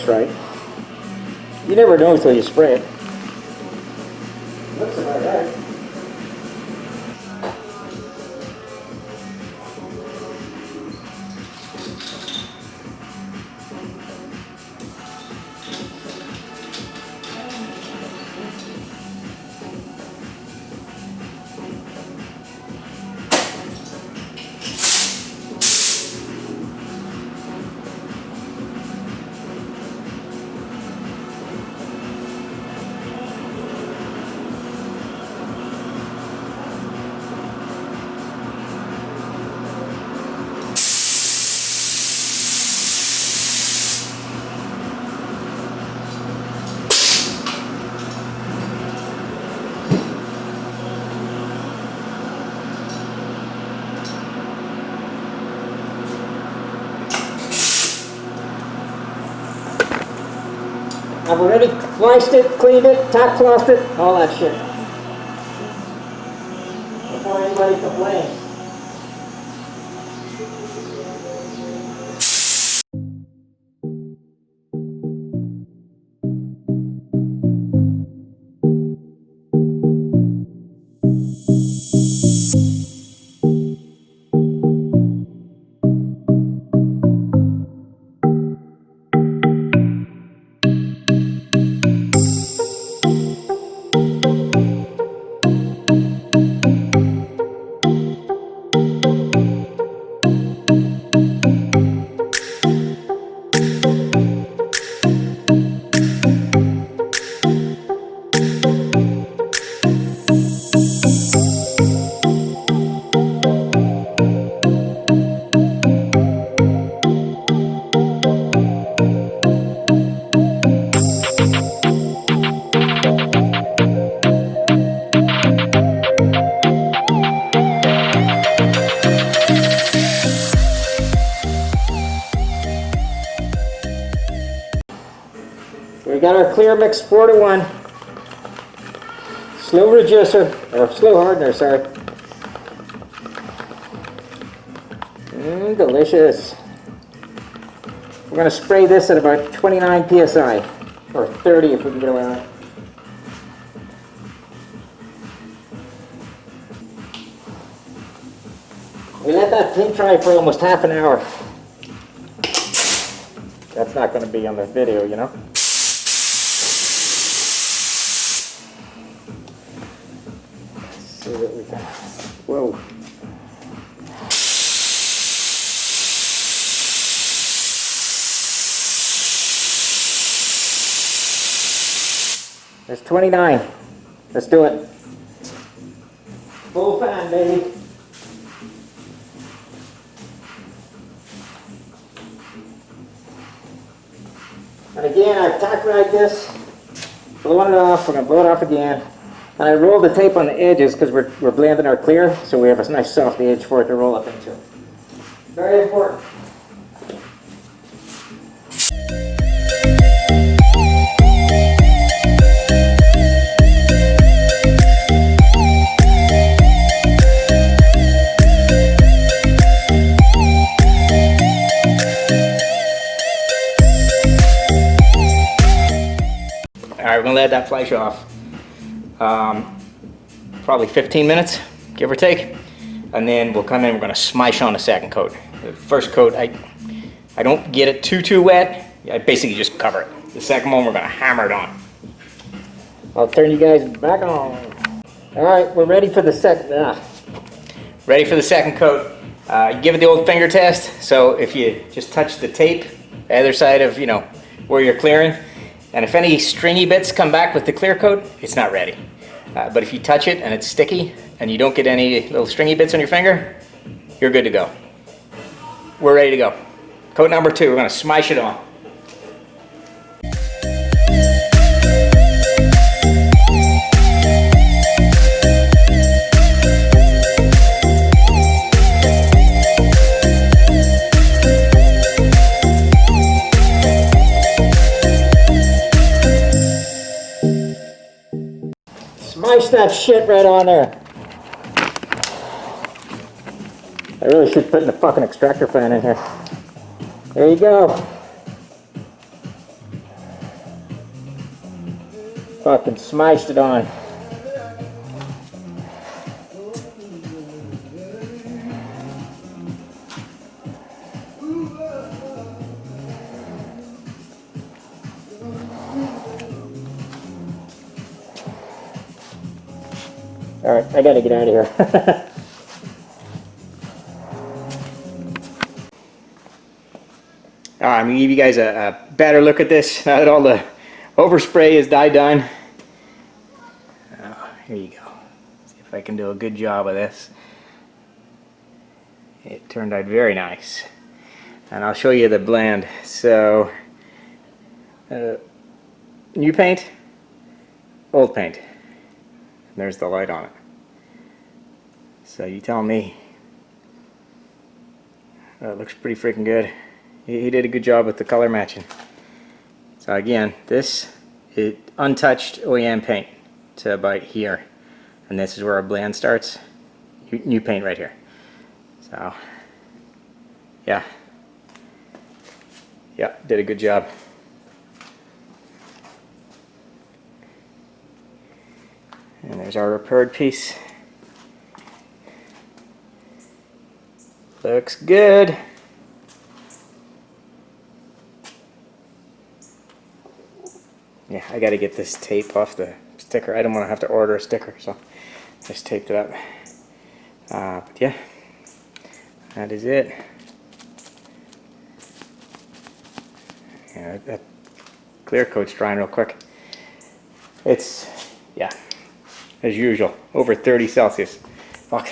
right. You never know until you spray it. Looks about right. I've already sliced it, cleaned it, top clothed it, all that shit. Before anybody complains. We got our clear mix 4-to-1 slow reducer, or slow hardener, sorry. Delicious. We're going to spray this at about 29 psi, or 30 if we can get around it. We let that paint dry for almost half an hour. That's not going to be on the video, you know. See what we can. Whoa. There's 29. Let's do it. Full fan, baby. And again, I've tack ragged this, blowing it off. We're going to blow it off again. And I rolled the tape on the edges because we're blending our clear, so we have a nice soft edge for it to roll up into. Very important. All right, we're going to let that flash off. Probably 15 minutes, give or take. And then we'll come in, we're going to smash on the second coat. The first coat, I don't get it too wet. I basically just cover it. The second one, we're going to hammer it on. I'll turn you guys back on. All right, we're ready for the second. Ready for the second coat. Give it the old finger test. So if you just touch the tape, the other side of, where you're clearing, and if any stringy bits come back with the clear coat, it's not ready. But if you touch it and it's sticky and you don't get any little stringy bits on your finger, you're good to go. We're ready to go. Coat number 2, we're going to smash it on. Smash that shit right on there. I really should put in the fucking extractor fan in here. There you go. Fucking smashed it on. Alright, I gotta get out of here. Alright, I'm gonna give you guys a better look at this now that all the overspray is done. Oh, here you go. See if I can do a good job of this. It turned out very nice. And I'll show you the blend. So, new paint, old paint. And there's the light on it. So you tell me. It looks pretty freaking good. He did a good job with the color matching. So again, this is untouched OEM paint to about here. And this is where our blend starts. New paint right here. So, yeah. Yeah, did a good job. And there's our repaired piece. Looks good. Yeah, I gotta get this tape off the sticker. I don't want to have to order a sticker, so I just taped it up. But yeah, that is it. Yeah, that clear coat's drying real quick. It's, yeah, as usual, over 30 Celsius. Fuck.